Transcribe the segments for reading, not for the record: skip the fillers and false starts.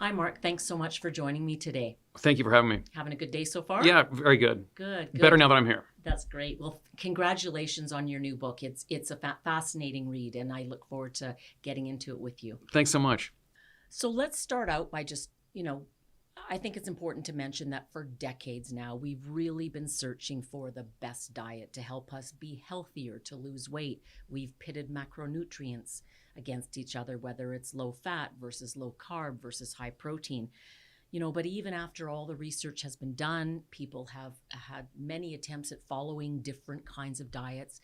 Hi, Mark. Thanks so much for joining me today. Thank you for having me. Having a good day so far? Yeah, very good. Good. Better now that I'm here. That's great. Well, congratulations on your new book. It's a fascinating read, and I look forward to getting into it with you. Thanks so much. So let's start out by just, I think it's important to mention that for decades now, we've really been searching for the best diet to help us be healthier, to lose weight. We've pitted macronutrients against each other, whether it's low fat versus low carb versus high protein. But even after all the research has been done, people have had many attempts at following different kinds of diets.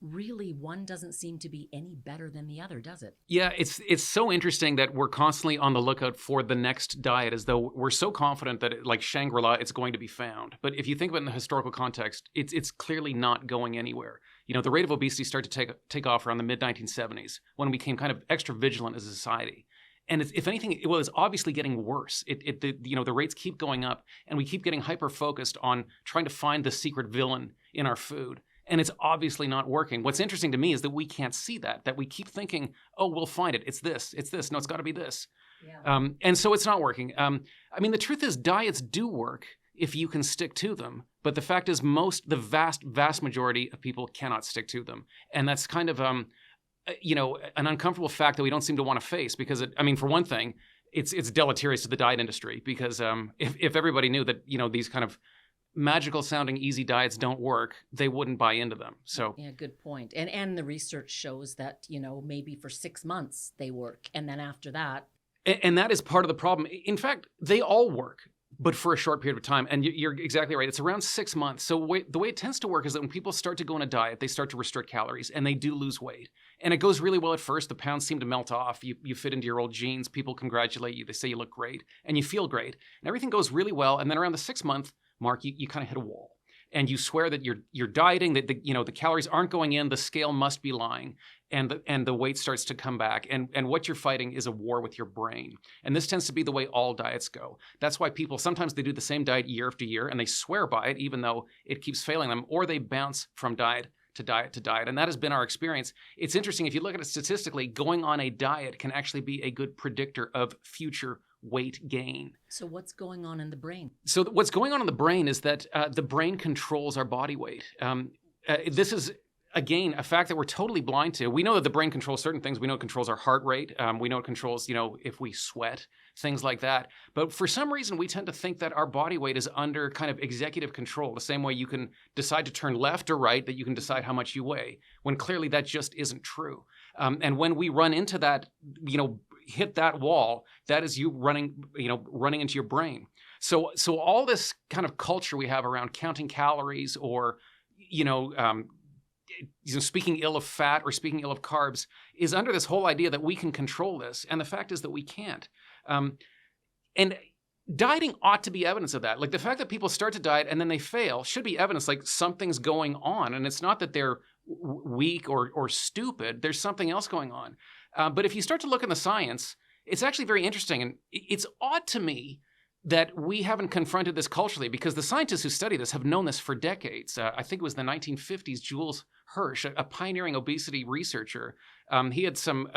Really one doesn't seem to be any better than the other, does it? Yeah, it's so interesting that we're constantly on the lookout for the next diet, as though we're so confident that, like Shangri-La, it's going to be found. But if you think about it in the historical context, it's clearly not going anywhere. The rate of obesity started to take off around the mid-1970s, when we became kind of extra vigilant as a society. And if anything, it was obviously getting worse. The rates keep going up, and we keep getting hyper-focused on trying to find the secret villain in our food. And it's obviously not working. What's interesting to me is that we can't see that we keep thinking, oh, we'll find it. It's this. No, it's got to be this. Yeah. And so it's not working. The truth is diets do work if you can stick to them. But the fact is the vast majority of people cannot stick to them. And that's kind of an uncomfortable fact that we don't seem to want to face, because for one thing, it's deleterious to the diet industry, because if everybody knew that these kind of magical sounding easy diets don't work, they wouldn't buy into them. So yeah, good point. And the research shows that maybe for 6 months they work, and then after that, and that is part of the problem. In fact, they all work, but for a short period of time. And you're exactly right. It's around 6 months. So the way it tends to work is that when people start to go on a diet, they start to restrict calories, and they do lose weight. And it goes really well at first. The pounds seem to melt off. You fit into your old jeans. People congratulate you. They say you look great, and you feel great. And everything goes really well. And then around the 6-month mark, you kind of hit a wall. And you swear that you're dieting, that the calories aren't going in, the scale must be lying, and the weight starts to come back. And what you're fighting is a war with your brain. And this tends to be the way all diets go. That's why people, sometimes they do the same diet year after year, and they swear by it even though it keeps failing them, or they bounce from diet to diet to diet. And that has been our experience. It's interesting, if you look at it statistically, going on a diet can actually be a good predictor of future weight gain. So what's going on in the brain? So what's going on in the brain is that the brain controls our body weight. This is, again, a fact that we're totally blind to. We know that the brain controls certain things. We know it controls our heart rate. We know it controls, if we sweat, things like that. But for some reason, we tend to think that our body weight is under kind of executive control, the same way you can decide to turn left or right, that you can decide how much you weigh, when clearly that just isn't true. And when we run into that, hit that wall, that is you running into your brain. So all this kind of culture we have around counting calories, or speaking ill of fat or speaking ill of carbs, is under this whole idea that we can control this. And the fact is that we can't. And dieting ought to be evidence of that. Like, the fact that people start to diet and then they fail should be evidence like something's going on. And it's not that they're weak or stupid. There's something else going on. But if you start to look in the science, it's actually very interesting. And it's odd to me that we haven't confronted this culturally, because the scientists who study this have known this for decades. I think it was the 1950s, Jules Hirsch, a pioneering obesity researcher. He had some,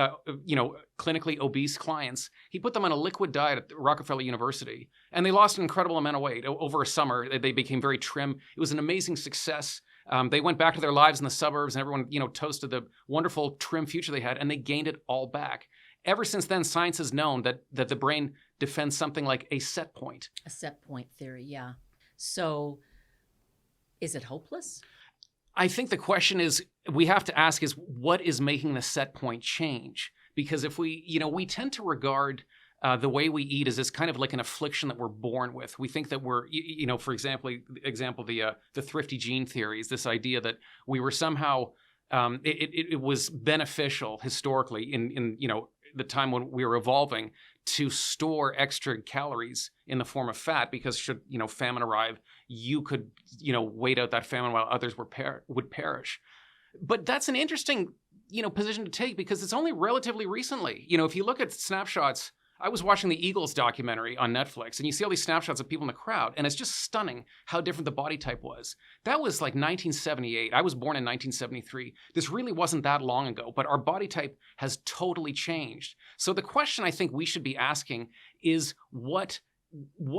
clinically obese clients. He put them on a liquid diet at Rockefeller University, and they lost an incredible amount of weight. Over a summer, they became very trim. It was an amazing success. They went back to their lives in the suburbs, and everyone, toasted the wonderful, trim future they had, and they gained it all back. Ever since then, science has known that the brain defends something like a set point. A set point theory, yeah. So is it hopeless? I think the question we have to ask is, what is making the set point change? Because if we tend to regard the way we eat as this kind of like an affliction that we're born with. We think that we're, for example, the thrifty gene theory is this idea that we were somehow, it was beneficial historically in the time when we were evolving to store extra calories in the form of fat, because should famine arrive, you could wait out that famine while others would perish. But that's an interesting position to take, because it's only relatively recently. If you look at snapshots I was watching the Eagles documentary on Netflix, and you see all these snapshots of people in the crowd, and it's just stunning how different the body type was. That was like 1978. I was born in 1973. This really wasn't that long ago, but our body type has totally changed. So the question I think we should be asking is what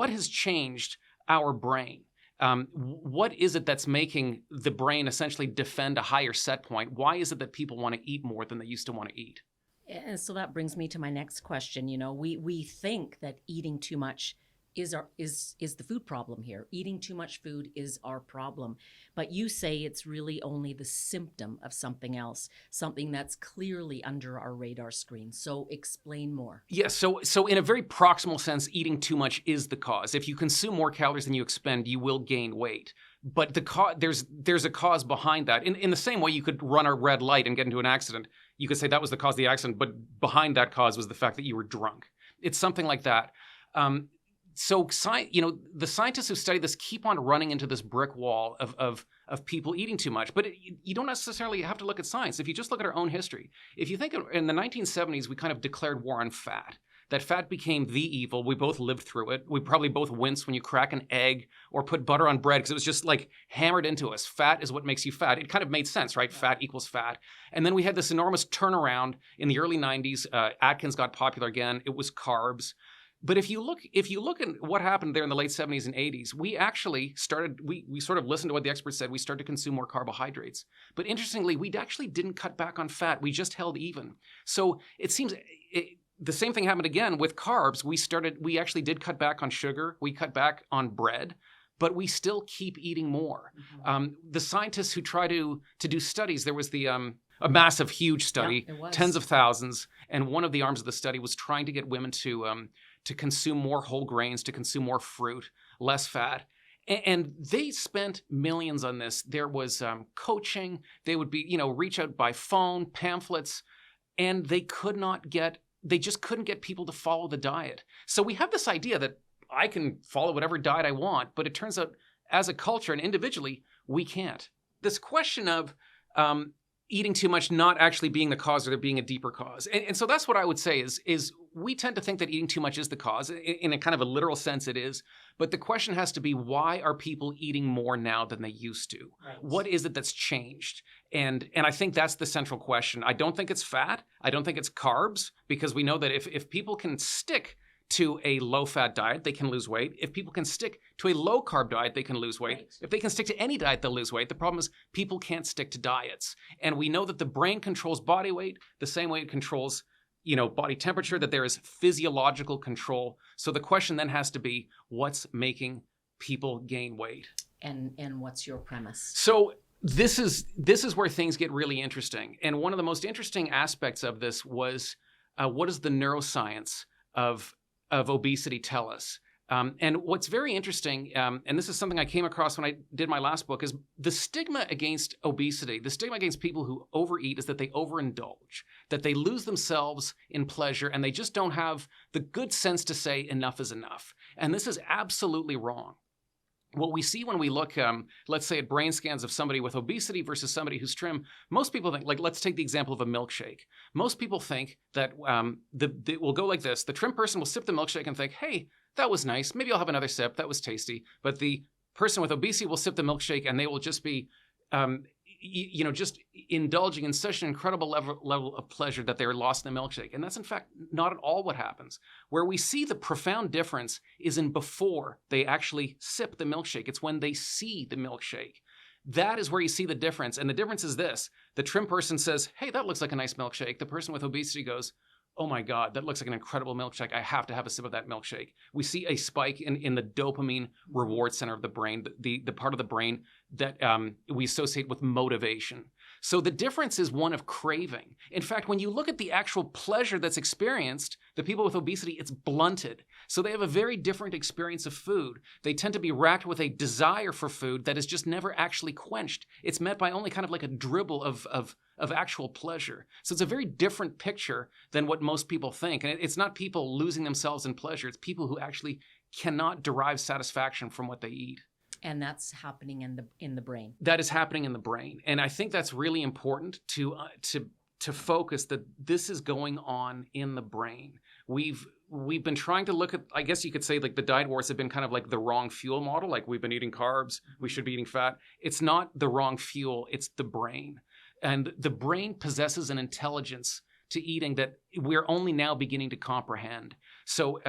has changed our brain? What is it that's making the brain essentially defend a higher set point? Why is it that people want to eat more than they used to want to eat? And so that brings me to my next question. You know, we think that eating too much is the food problem here. Eating too much food is our problem. But you say it's really only the symptom of something else, something that's clearly under our radar screen. So explain more. Yes, so in a very proximal sense, eating too much is the cause. If you consume more calories than you expend, you will gain weight. But there's a cause behind that. In the same way you could run a red light and get into an accident, you could say that was the cause of the accident, but behind that cause was the fact that you were drunk. It's something like that. So the scientists who study this keep on running into this brick wall of people eating too much. But you don't necessarily have to look at science. If you just look at our own history, if you think in the 1970s, we kind of declared war on fat. That fat became the evil. We both lived through it. We probably both wince when you crack an egg or put butter on bread because it was just like hammered into us. Fat is what makes you fat. It kind of made sense, right? Fat equals fat. And then we had this enormous turnaround in the early 90s. Atkins got popular again. It was carbs. But if you look at what happened there in the late 70s and 80s, we actually started, we sort of listened to what the experts said. We started to consume more carbohydrates. But interestingly, we actually didn't cut back on fat. We just held even. So it seems the same thing happened again with carbs. We actually did cut back on sugar. We cut back on bread, but we still keep eating more. Mm-hmm. The scientists who try to do studies, there was a massive, huge study, tens of thousands. And one of the arms of the study was trying to get women to consume more whole grains, to consume more fruit, less fat. And they spent millions on this. There was coaching. They would be, reach out by phone, pamphlets, and they just couldn't get people to follow the diet. So we have this idea that I can follow whatever diet I want, but it turns out as a culture and individually, we can't. This question of eating too much not actually being the cause or there being a deeper cause. And so that's what I would say is we tend to think that eating too much is the cause. In a kind of a literal sense, it is. But the question has to be, why are people eating more now than they used to? Right. What is it that's changed? And I think that's the central question. I don't think it's fat. I don't think it's carbs, because we know that if people can stick to a low-fat diet, they can lose weight. If people can stick to a low-carb diet, they can lose weight. Right. If they can stick to any diet, they'll lose weight. The problem is people can't stick to diets. And we know that the brain controls body weight the same way it controls, body temperature, that there is physiological control. So the question then has to be, what's making people gain weight? And what's your premise? So this is where things get really interesting. And one of the most interesting aspects of this was what does the neuroscience of obesity tell us? And what's very interesting, and this is something I came across when I did my last book, is the stigma against obesity, the stigma against people who overeat is that they overindulge, that they lose themselves in pleasure, and they just don't have the good sense to say enough is enough. And this is absolutely wrong. What we see when we look, let's say, at brain scans of somebody with obesity versus somebody who's trim, most people think, let's take the example of a milkshake. Most people think that it will go like this. The trim person will sip the milkshake and think, hey, that was nice. Maybe I'll have another sip. That was tasty. But the person with obesity will sip the milkshake and they will just be, just indulging in such an incredible level of pleasure that they're lost in the milkshake. And that's, in fact, not at all what happens. Where we see the profound difference is in before they actually sip the milkshake. It's when they see the milkshake. That is where you see the difference. And the difference is this. The trim person says, hey, that looks like a nice milkshake. The person with obesity goes, oh my God, that looks like an incredible milkshake. I have to have a sip of that milkshake. We see a spike in the dopamine reward center of the brain, the part of the brain that we associate with motivation. So the difference is one of craving. In fact, when you look at the actual pleasure that's experienced, the people with obesity, it's blunted. So they have a very different experience of food. They tend to be racked with a desire for food that is just never actually quenched. It's met by only kind of like a dribble of actual pleasure. So it's a very different picture than what most people think. And it's not people losing themselves in pleasure. It's people who actually cannot derive satisfaction from what they eat. And that's happening in the brain. That is happening in the brain. And I think that's really important to focus that this is going on in the brain. we've been trying to look at, I guess you could say, like the diet wars have been kind of like the wrong fuel model. Like we've been eating carbs, we should be eating fat. It's not the wrong fuel, it's the brain. And the brain possesses an intelligence to eating that we're only now beginning to comprehend. So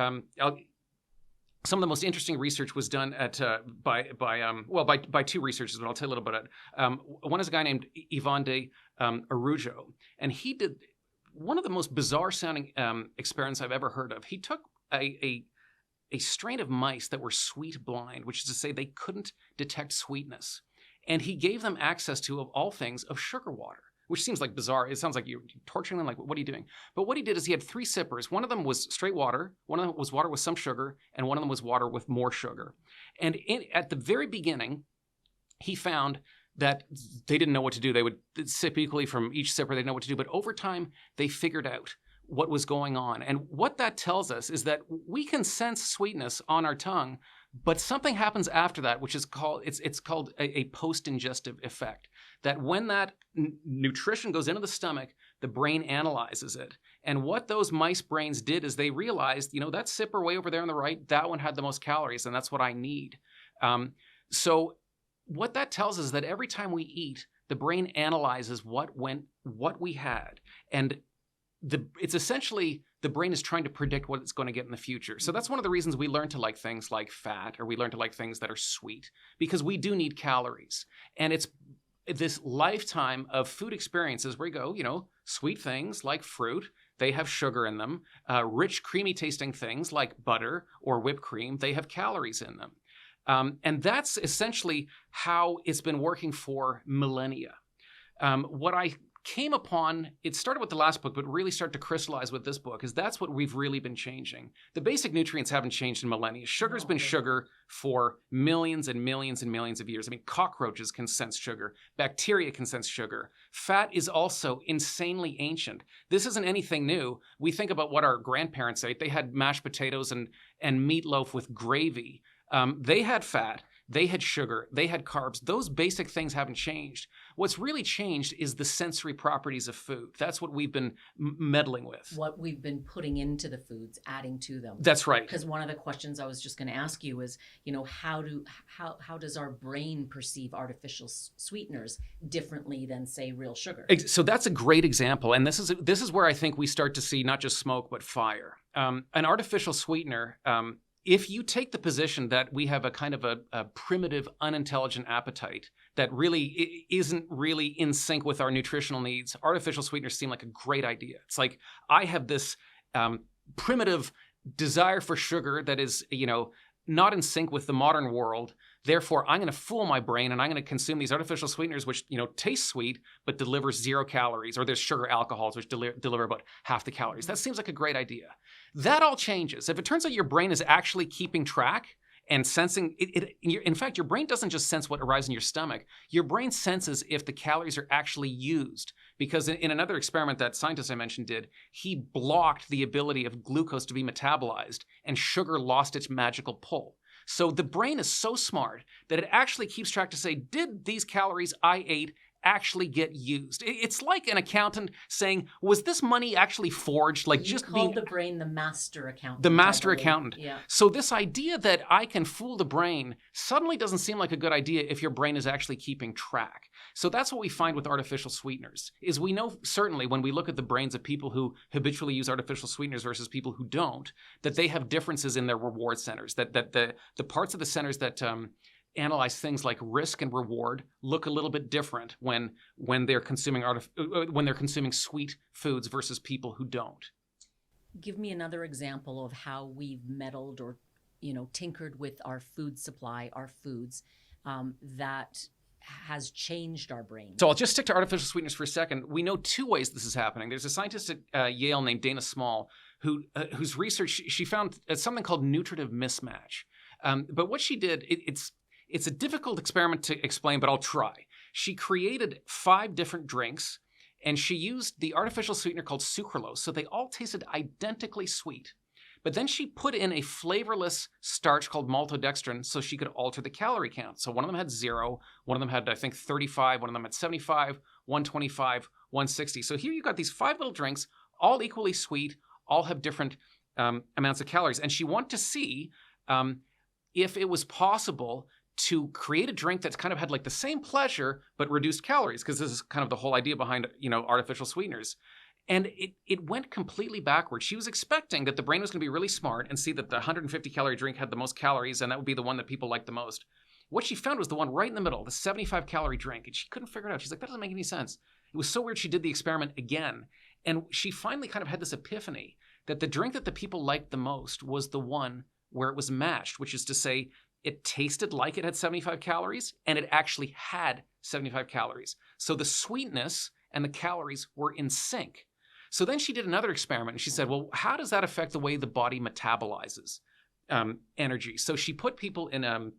some of the most interesting research was done at by two researchers, but I'll tell you a little bit about it. One is a guy named Ivan de Arujo, and he did one of the most bizarre sounding experiments I've ever heard of. He took a strain of mice that were sweet blind, which is to say they couldn't detect sweetness, and he gave them access to, of all things, of sugar water, which seems like bizarre. It sounds like you're torturing them. Like, what are you doing? But what he did is he had 3 sippers. One of them was straight water. One of them was water with some sugar. And one of them was water with more sugar. And at the very beginning, he found that they didn't know what to do. They would sip equally from each sipper. They didn't know what to do. But over time, they figured out what was going on. And what that tells us is that we can sense sweetness on our tongue, but something happens after that, which is called a post-ingestive effect. That when that nutrition goes into the stomach, the brain analyzes it. And what those mice brains did is they realized, that sipper way over there on the right, that one had the most calories, and that's what I need. So what that tells us is that every time we eat, the brain analyzes what we had. And it's essentially the brain is trying to predict what it's going to get in the future. So that's one of the reasons we learn to like things like fat, or we learn to like things that are sweet, because we do need calories. And it's this lifetime of food experiences where you go, sweet things like fruit, they have sugar in them. Rich, creamy tasting things like butter or whipped cream, they have calories in them. And that's essentially how it's been working for millennia. What I came upon, it started with the last book, but really started to crystallize with this book, is that's what we've really been changing. The basic nutrients haven't changed in millennia. Sugar's been sugar for millions and millions and millions of years. I mean, cockroaches can sense sugar. Bacteria can sense sugar. Fat is also insanely ancient. This isn't anything new. We think about what our grandparents ate. They had mashed potatoes and meatloaf with gravy. They had fat. They had sugar, they had carbs. Those basic things haven't changed. What's really changed is the sensory properties of food. That's what we've been meddling with. What we've been putting into the foods, adding to them. That's right. Because one of the questions I was just going to ask you is, how does our brain perceive artificial sweeteners differently than, say, real sugar? So that's a great example. And this is where I think we start to see not just smoke, but fire. An artificial sweetener, if you take the position that we have a kind of a primitive, unintelligent appetite that really isn't really in sync with our nutritional needs, artificial sweeteners seem like a great idea. It's like I have this primitive desire for sugar that is, not in sync with the modern world. Therefore, I'm going to fool my brain and I'm going to consume these artificial sweeteners, which, taste sweet, but deliver 0 calories. Or there's sugar alcohols, which deliver about half the calories. That seems like a great idea. That all changes. If it turns out your brain is actually keeping track and sensing, in fact, your brain doesn't just sense what arrives in your stomach. Your brain senses if the calories are actually used. Because in another experiment that scientist I mentioned did, he blocked the ability of glucose to be metabolized, and sugar lost its magical pull. So the brain is so smart that it actually keeps track to say, did these calories I ate actually get used? It's like an accountant saying, was this money actually forged? Like you call the brain the master accountant. The master accountant. Yeah. So this idea that I can fool the brain suddenly doesn't seem like a good idea if your brain is actually keeping track. So that's what we find with artificial sweeteners, is we know certainly when we look at the brains of people who habitually use artificial sweeteners versus people who don't, that they have differences in their reward centers, that the parts of the centers that analyze things like risk and reward look a little bit different when they're consuming sweet foods versus people who don't. Give me another example of how we've meddled or tinkered with our food supply, our foods, that has changed our brain. So I'll just stick to artificial sweeteners for a second. We know 2 ways this is happening. There's a scientist at Yale named Dana Small whose research, she found something called nutritive mismatch. But what she did, it's a difficult experiment to explain, but I'll try. She created 5 different drinks, and she used the artificial sweetener called sucralose, so they all tasted identically sweet. But then she put in a flavorless starch called maltodextrin so she could alter the calorie count. So one of them had 0, one of them had, I think, 35, one of them had 75, 125, 160. So here you got these 5 little drinks, all equally sweet, all have different amounts of calories. And she wanted to see if it was possible to create a drink that's kind of had like the same pleasure but reduced calories, because this is kind of the whole idea behind, artificial sweeteners. And it went completely backwards. She was expecting that the brain was going to be really smart and see that the 150 calorie drink had the most calories, and that would be the one that people liked the most. What she found was the one right in the middle, the 75 calorie drink, and she couldn't figure it out. She's like, that doesn't make any sense. It was so weird. She did the experiment again, and she finally kind of had this epiphany that the drink that the people liked the most was the one where it was matched, which is to say, it tasted like it had 75 calories, and it actually had 75 calories. So the sweetness and the calories were in sync. So then she did another experiment, and she said, well, how does that affect the way the body metabolizes energy? So she put people in,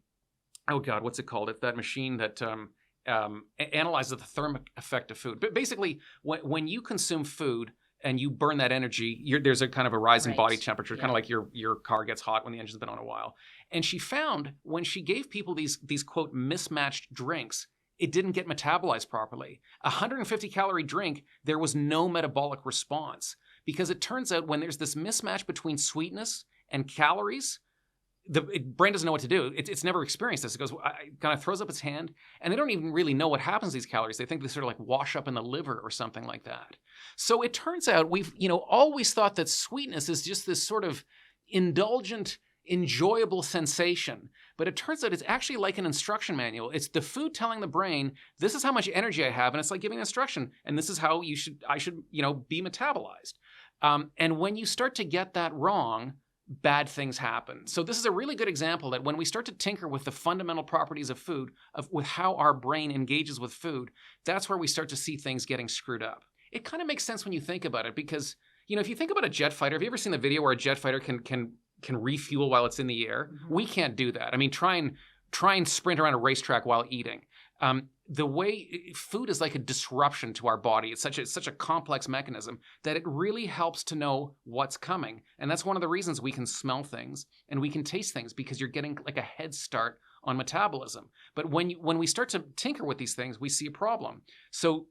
what's it called? It's that machine that analyzes the thermic effect of food. But basically, when you consume food and you burn that energy, there's a kind of a rise in body temperature, kind of like your car gets hot when the engine's been on a while. And she found when she gave people these quote, mismatched drinks, it didn't get metabolized properly. A 150 calorie drink, there was no metabolic response, because it turns out when there's this mismatch between sweetness and calories, the brain doesn't know what to do. It's never experienced this. It goes, kind of throws up its hand, and they don't even really know what happens to these calories. They think they sort of like wash up in the liver or something like that. So it turns out we've, always thought that sweetness is just this sort of indulgent, enjoyable sensation. But it turns out it's actually like an instruction manual. It's the food telling the brain, this is how much energy I have, and it's like giving instruction, and this is how I should, be metabolized. And when you start to get that wrong, bad things happen. So this is a really good example that when we start to tinker with the fundamental properties of food, with how our brain engages with food, that's where we start to see things getting screwed up. It kind of makes sense when you think about it, because, if you think about a jet fighter, have you ever seen the video where a jet fighter can refuel while it's in the air? Mm-hmm. We can't do that. I mean, try and sprint around a racetrack while eating. The way food is like a disruption to our body. It's such a complex mechanism that it really helps to know what's coming. And that's one of the reasons we can smell things and we can taste things, because you're getting like a head start on metabolism. But when we start to tinker with these things, we see a problem. So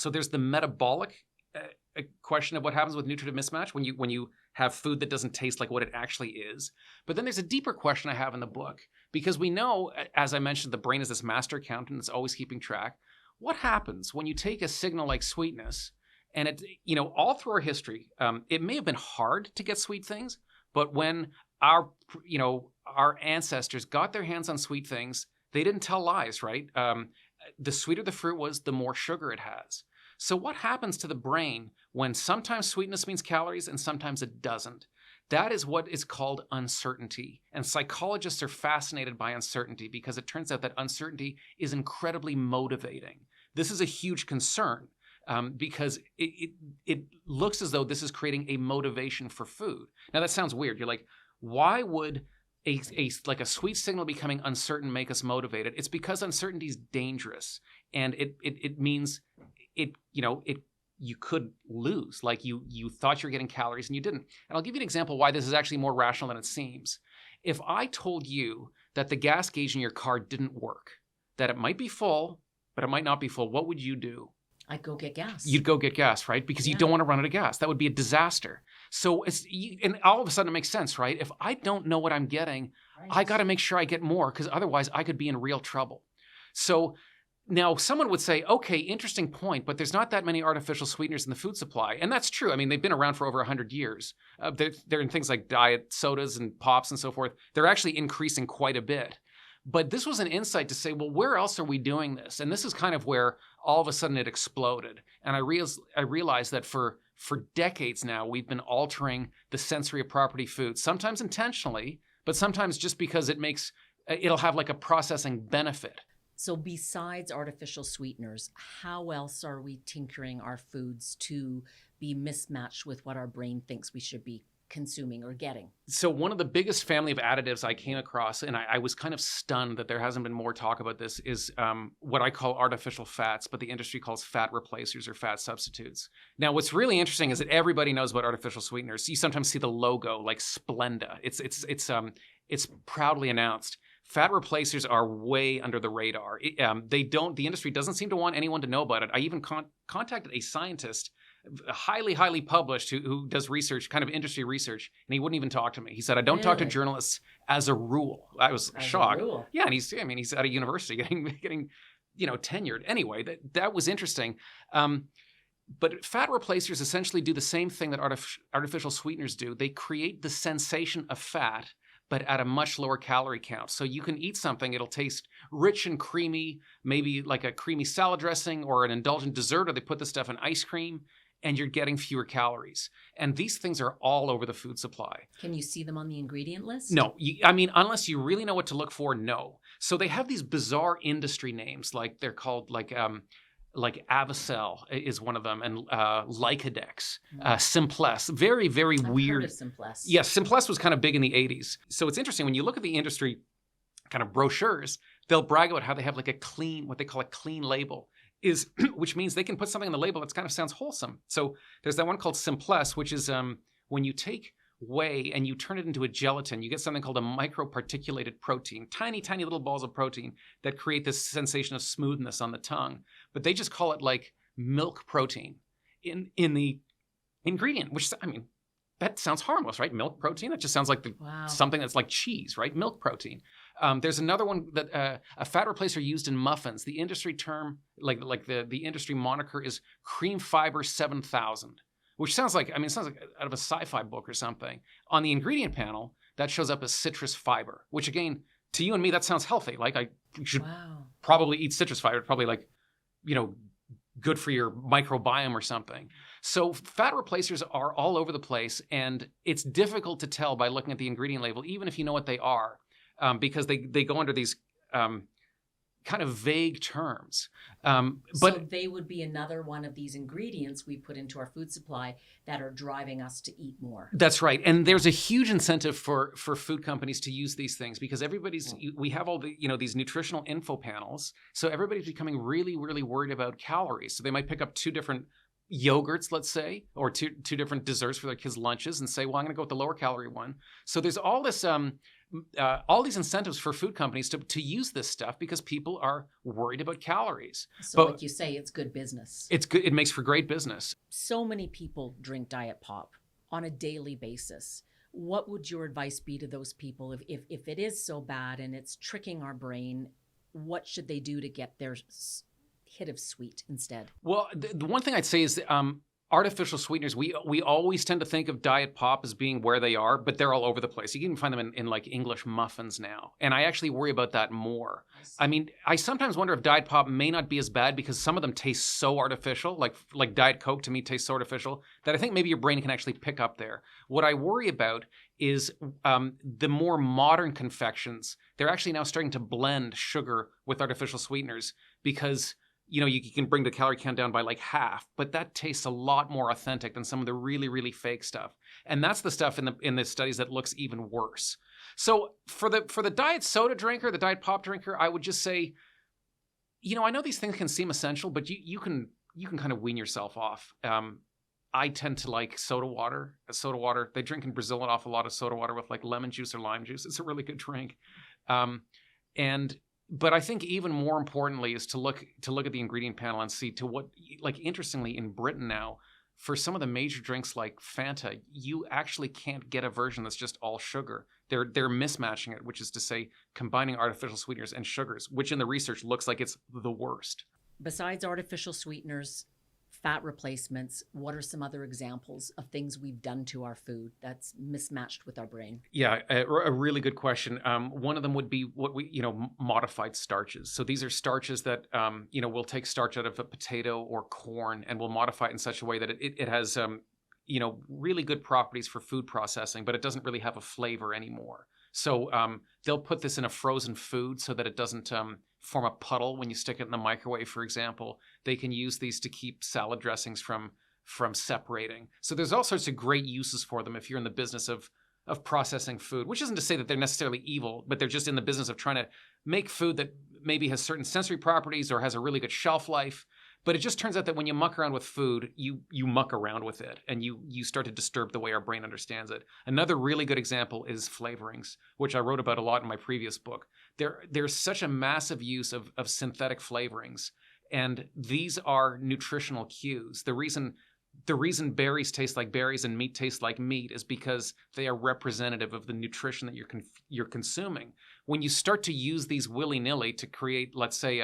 there's the metabolic question of what happens with nutritive mismatch when you have food that doesn't taste like what it actually is. But then there's a deeper question I have in the book, because we know, as I mentioned, the brain is this master accountant that's always keeping track. What happens when you take a signal like sweetness, and it, all through our history, it may have been hard to get sweet things, but when our ancestors got their hands on sweet things, they didn't tell lies, right? The sweeter the fruit was, the more sugar it has. So what happens to the brain when sometimes sweetness means calories and sometimes it doesn't? That is what is called uncertainty. And psychologists are fascinated by uncertainty, because it turns out that uncertainty is incredibly motivating. This is a huge concern, because it looks as though this is creating a motivation for food. Now that sounds weird. You're like, why would a sweet signal becoming uncertain make us motivated? It's because uncertainty is dangerous, and it means you could lose. Like you thought you were getting calories and you didn't. And I'll give you an example why this is actually more rational than it seems. If I told you that the gas gauge in your car didn't work, that it might be full, but it might not be full, what would you do? I'd go get gas. You'd go get gas, right? Because you don't want to run out of gas. That would be a disaster. So and all of a sudden it makes sense, right? If I don't know what I'm getting, I got to make sure I get more, because otherwise I could be in real trouble. So now, someone would say, okay, interesting point, but there's not that many artificial sweeteners in the food supply. And that's true. I mean, they've been around for over 100 years. They're in things like diet sodas and pops and so forth. They're actually increasing quite a bit. But this was an insight to say, well, where else are we doing this? And this is kind of where all of a sudden it exploded. And I realized that for decades now, we've been altering the sensory of property food, sometimes intentionally, but sometimes just because it'll have like a processing benefit. So besides artificial sweeteners, how else are we tinkering our foods to be mismatched with what our brain thinks we should be consuming or getting? So one of the biggest family of additives I came across, and I was kind of stunned that there hasn't been more talk about this, is what I call artificial fats, but the industry calls fat replacers or fat substitutes. Now, what's really interesting is that everybody knows about artificial sweeteners. You sometimes see the logo like Splenda. It's proudly announced. Fat replacers are way under the radar. The industry doesn't seem to want anyone to know about it. I even contacted a scientist highly, highly published, who does research, kind of industry research, and he wouldn't even talk to me. He said, I don't talk to Really? journalists as a rule. I was As a shocked. rule. Yeah, and he's at a university getting tenured. Anyway, that was interesting. But fat replacers essentially do the same thing that artificial sweeteners do. They create the sensation of fat, but at a much lower calorie count. So you can eat something, it'll taste rich and creamy, maybe like a creamy salad dressing or an indulgent dessert, or they put this stuff in ice cream, and you're getting fewer calories. And these things are all over the food supply. Can you see them on the ingredient list? No, unless you really know what to look for, no. So they have these bizarre industry names, like they're called like Avicel is one of them, and Lycodex, Simpless. Very, very weird. I've heard of Simpless. Yes, Simpless was kind of big in the 80s. So it's interesting, when you look at the industry kind of brochures, they'll brag about how they have like what they call a clean label, which means they can put something on the label that kind of sounds wholesome. So there's that one called Simpless, which is when you take whey and you turn it into a gelatin, you get something called a microparticulated protein, tiny, tiny little balls of protein that create this sensation of smoothness on the tongue. But they just call it like milk protein in the ingredient, which, that sounds harmless, right? Milk protein? That just sounds like something that's like cheese, right? Milk protein. There's another one that a fat replacer used in muffins. The industry term, like the industry moniker is cream fiber 7000. Which sounds like, it sounds like out of a sci-fi book or something. On the ingredient panel, that shows up as citrus fiber, which again, to you and me, that sounds healthy. Like I should probably eat citrus fiber. It's probably like, good for your microbiome or something. So fat replacers are all over the place, and it's difficult to tell by looking at the ingredient label, even if you know what they are, because they go under these kind of vague terms. So they would be another one of these ingredients we put into our food supply that are driving us to eat more. That's right. And there's a huge incentive for food companies to use these things, because we have all the, these nutritional info panels. So everybody's becoming really, really worried about calories. So they might pick up 2 different yogurts, let's say, or two different desserts for their kids' lunches and say, well, I'm going to go with the lower calorie one. So there's all this, all these incentives for food companies to use this stuff because people are worried about calories. So like you say, it's good business. It's good. It makes for great business. So many people drink Diet Pop on a daily basis. What would your advice be to those people if it is so bad and it's tricking our brain? What should they do to get their hit of sweet instead? Well, the one thing I'd say is artificial sweeteners, we always tend to think of Diet Pop as being where they are, but they're all over the place. You can even find them in like English muffins now. And I actually worry about that more. I sometimes wonder if Diet Pop may not be as bad because some of them taste so artificial, like Diet Coke to me tastes so artificial, that I think maybe your brain can actually pick up there. What I worry about is the more modern confections. They're actually now starting to blend sugar with artificial sweeteners because you can bring the calorie count down by like half, but that tastes a lot more authentic than some of the really, really fake stuff. And that's the stuff in the studies that looks even worse. So for the diet soda drinker, the Diet Pop drinker, I would just say, I know these things can seem essential, but you can kind of wean yourself off. I tend to like soda water. They drink in Brazil an awful lot of soda water with like lemon juice or lime juice. It's a really good drink. But I think even more importantly is to look at the ingredient panel and see to what, like interestingly in Britain now, for some of the major drinks like Fanta, you actually can't get a version that's just all sugar. They're mismatching it, which is to say combining artificial sweeteners and sugars, which in the research looks like it's the worst. Besides artificial sweeteners, fat replacements, what are some other examples of things we've done to our food that's mismatched with our brain? Yeah, a really good question. One of them would be what modified starches. So these are starches that, we'll take starch out of a potato or corn and we'll modify it in such a way that it has, really good properties for food processing, but it doesn't really have a flavor anymore. So they'll put this in a frozen food so that it doesn't form a puddle when you stick it in the microwave, for example. They can use these to keep salad dressings from separating. So there's all sorts of great uses for them if you're in the business of processing food, which isn't to say that they're necessarily evil, but they're just in the business of trying to make food that maybe has certain sensory properties or has a really good shelf life. But it just turns out that when you muck around with food, you muck around with it and you start to disturb the way our brain understands it. Another really good example is flavorings, which I wrote about a lot in my previous book. There's such a massive use of synthetic flavorings, and these are nutritional cues. The reason the reason berries taste like berries and meat tastes like meat is because they are representative of the nutrition that you're consuming. When you start to use these willy-nilly to create, let's say,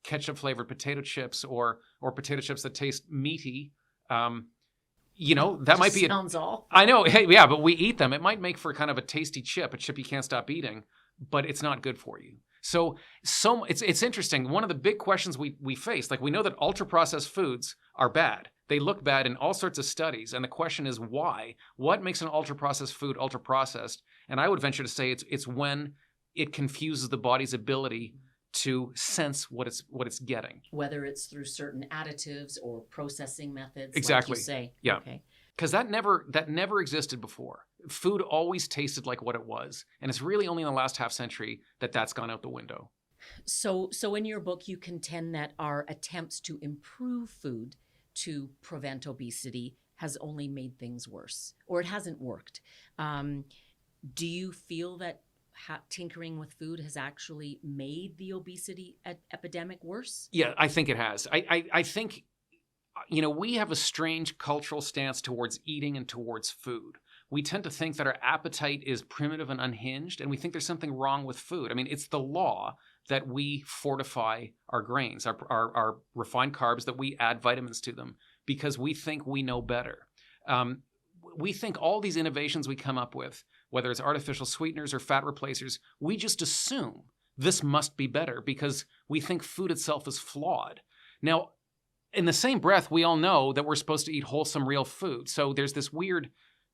ketchup-flavored potato chips or potato chips that taste meaty, that might be sounds awful. I know, hey, yeah, but we eat them. It might make for kind of a tasty chip, a chip you can't stop eating, but it's not good for you. So it's interesting. One of the big questions we face, like we know that ultra-processed foods are bad. They look bad in all sorts of studies, and the question is why? What makes an ultra-processed food ultra-processed? And I would venture to say it's when it confuses the body's ability to sense what it's getting. Whether it's through certain additives or processing methods, Exactly. like you say. Yeah. Okay. Because that never existed before. Food always tasted like what it was. And it's really only in the last half century that that's gone out the window. So in your book, you contend that our attempts to improve food to prevent obesity has only made things worse, or it hasn't worked. Do you feel that tinkering with food has actually made the obesity epidemic worse? Yeah, I think it has. I think, we have a strange cultural stance towards eating and towards food. We tend to think that our appetite is primitive and unhinged, and we think there's something wrong with food. I mean, it's the law that we fortify our grains, our refined carbs, that we add vitamins to them because we think we know better. We think all these innovations we come up with, whether it's artificial sweeteners or fat replacers, we just assume this must be better because we think food itself is flawed. Now, in the same breath, we all know that we're supposed to eat wholesome, real food. So there's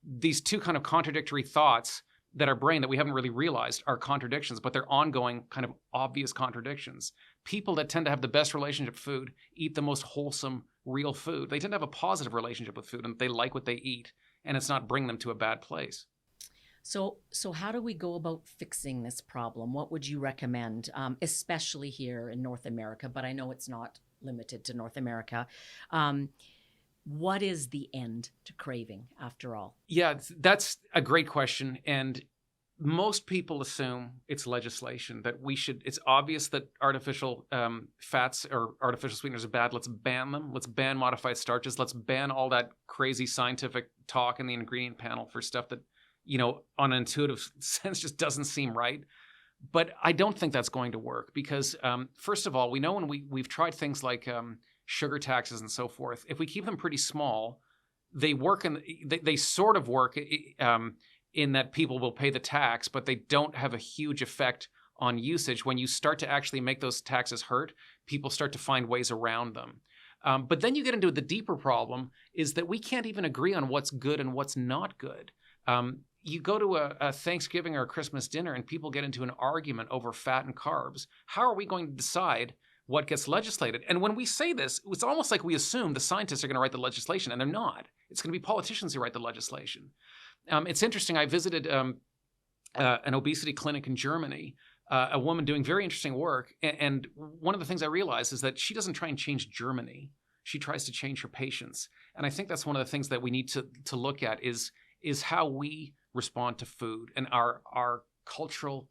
these two kind of contradictory thoughts that our brain that we haven't really realized are contradictions, but they're ongoing kind of obvious contradictions. People that tend to have the best relationship with food eat the most wholesome, real food. They tend to have a positive relationship with food and they like what they eat, and it's not bringing them to a bad place. So how do we go about fixing this problem? What would you recommend, especially here in North America, but I know it's not limited to North America. What is the end to craving, after all? Yeah, that's a great question. And most people assume it's legislation, that it's obvious that artificial fats or artificial sweeteners are bad. Let's ban them. Let's ban modified starches. Let's ban all that crazy scientific talk in the ingredient panel for stuff that, on an intuitive sense just doesn't seem right. But I don't think that's going to work because, first of all, we know when we've tried things like sugar taxes and so forth, if we keep them pretty small, they work and they sort of work in that people will pay the tax, but they don't have a huge effect on usage. When you start to actually make those taxes hurt, people start to find ways around them. But then you get into the deeper problem is that we can't even agree on what's good and what's not good. You go to a Thanksgiving or a Christmas dinner and people get into an argument over fat and carbs. How are we going to decide what gets legislated? And when we say this, it's almost like we assume the scientists are going to write the legislation, and they're not. It's going to be politicians who write the legislation. It's interesting. I visited an obesity clinic in Germany, a woman doing very interesting work. And one of the things I realized is that she doesn't try and change Germany. She tries to change her patients. And I think that's one of the things that we need to look at is how we respond to food and our cultural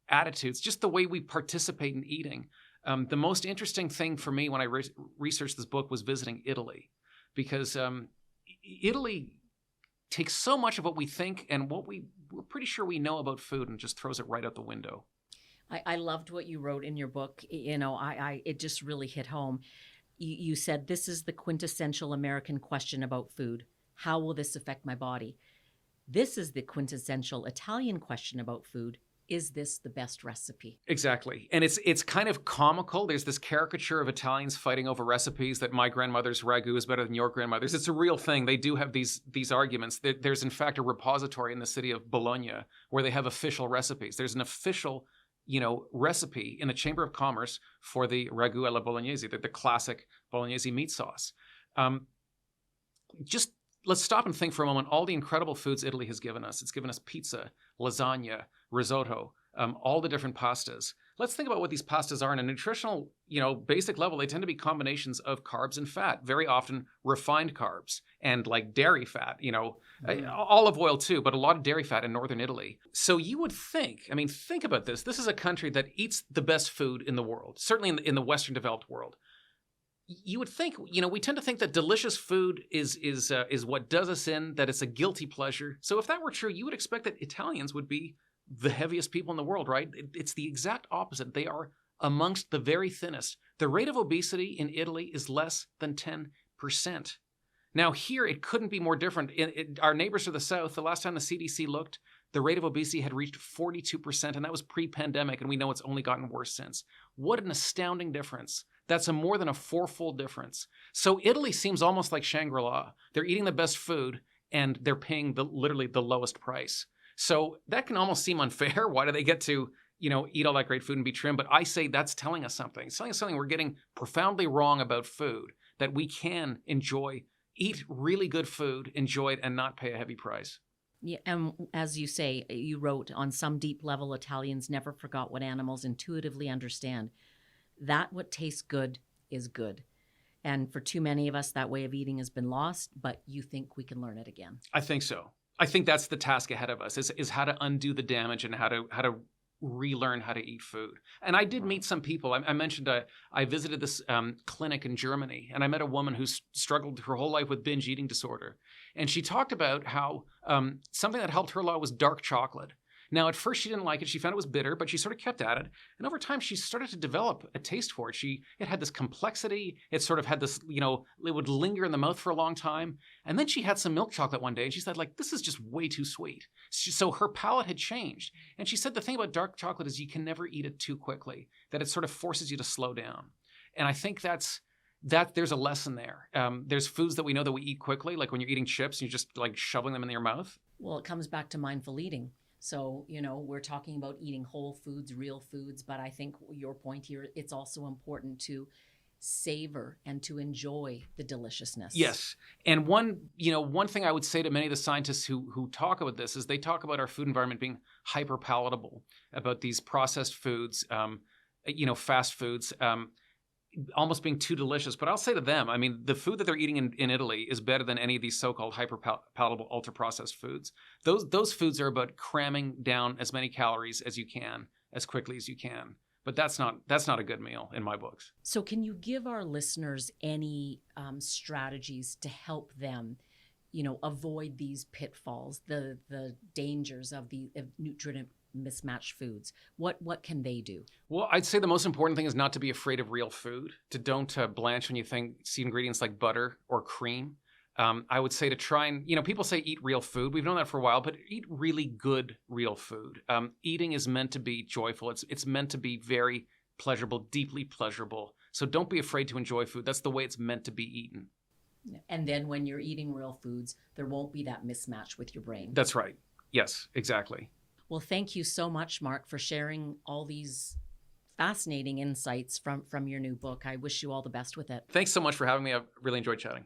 attitudes, just the way we participate in eating. The most interesting thing for me when I researched this book was visiting Italy, because Italy takes so much of what we think and what we're pretty sure we know about food and just throws it right out the window. I loved what you wrote in your book. It just really hit home. You said, this is the quintessential American question about food. How will this affect my body? This is the quintessential Italian question about food. Is this the best recipe? Exactly. And it's kind of comical. There's this caricature of Italians fighting over recipes that my grandmother's ragu is better than your grandmother's. It's a real thing. They do have these arguments. There's in fact a repository in the city of Bologna where they have official recipes. There's an official, recipe in the Chamber of Commerce for the ragu alla bolognese, the classic bolognese meat sauce. Just let's stop and think for a moment. All the incredible foods Italy has given us. It's given us pizza, lasagna, risotto, all the different pastas. Let's think about what these pastas are on a nutritional, basic level. They tend to be combinations of carbs and fat, very often refined carbs and like dairy fat, olive oil too, but a lot of dairy fat in northern Italy. So you would think about this. This is a country that eats the best food in the world, certainly in the Western developed world. you would think, we tend to think that delicious food is what does us in, that it's a guilty pleasure. So if that were true, you would expect that Italians would be the heaviest people in the world, right? It's the exact opposite. They are amongst the very thinnest. The rate of obesity in Italy is less than 10%. Now here, it couldn't be more different. Our neighbors to the south, the last time the CDC looked, the rate of obesity had reached 42%, and that was pre-pandemic, and we know it's only gotten worse since. What an astounding difference. That's more than a fourfold difference. So Italy seems almost like Shangri-La. They're eating the best food, and they're paying literally the lowest price. So that can almost seem unfair. Why do they get to, eat all that great food and be trim? But I say that's telling us something. It's telling us something we're getting profoundly wrong about food, that we can eat really good food, enjoy it, and not pay a heavy price. Yeah, and as you say, you wrote, on some deep level, Italians never forgot what animals intuitively understand. That what tastes good is good. And for too many of us, that way of eating has been lost, but you think we can learn it again. I think so. I think that's the task ahead of us, is how to undo the damage and how to relearn how to eat food. And I did meet some people. I mentioned I visited this clinic in Germany, and I met a woman who struggled her whole life with binge eating disorder. And she talked about how something that helped her a lot was dark chocolate. Now, at first, she didn't like it. She found it was bitter, but she sort of kept at it. And over time, she started to develop a taste for it. It had this complexity. It sort of had this, it would linger in the mouth for a long time. And then she had some milk chocolate one day, and she said, this is just way too sweet. So her palate had changed. And she said the thing about dark chocolate is you can never eat it too quickly, that it sort of forces you to slow down. And I think that there's a lesson there. There's foods that we know that we eat quickly, like when you're eating chips and you're just shoveling them in your mouth. Well, it comes back to mindful eating. So, we're talking about eating whole foods, real foods, but I think your point here, it's also important to savor and to enjoy the deliciousness. Yes. And one thing I would say to many of the scientists who talk about this is they talk about our food environment being hyper palatable, about these processed foods, fast foods, almost being too delicious. But I'll say to them, the food that they're eating in Italy is better than any of these so-called hyper-palatable, ultra-processed foods. Those foods are about cramming down as many calories as you can, as quickly as you can. But that's not a good meal in my books. So can you give our listeners any strategies to help them, avoid these pitfalls, the dangers of the nutrient mismatched foods? What can they do? Well, I'd say the most important thing is not to be afraid of real food, to don't blanch when you see ingredients like butter or cream. I would say to try and, people say eat real food. We've known that for a while, but eat really good real food. Eating is meant to be joyful. It's meant to be very pleasurable, deeply pleasurable. So don't be afraid to enjoy food. That's the way it's meant to be eaten. And then when you're eating real foods, there won't be that mismatch with your brain. That's right. Yes, exactly. Well, thank you so much, Mark, for sharing all these fascinating insights from your new book. I wish you all the best with it. Thanks so much for having me. I've really enjoyed chatting.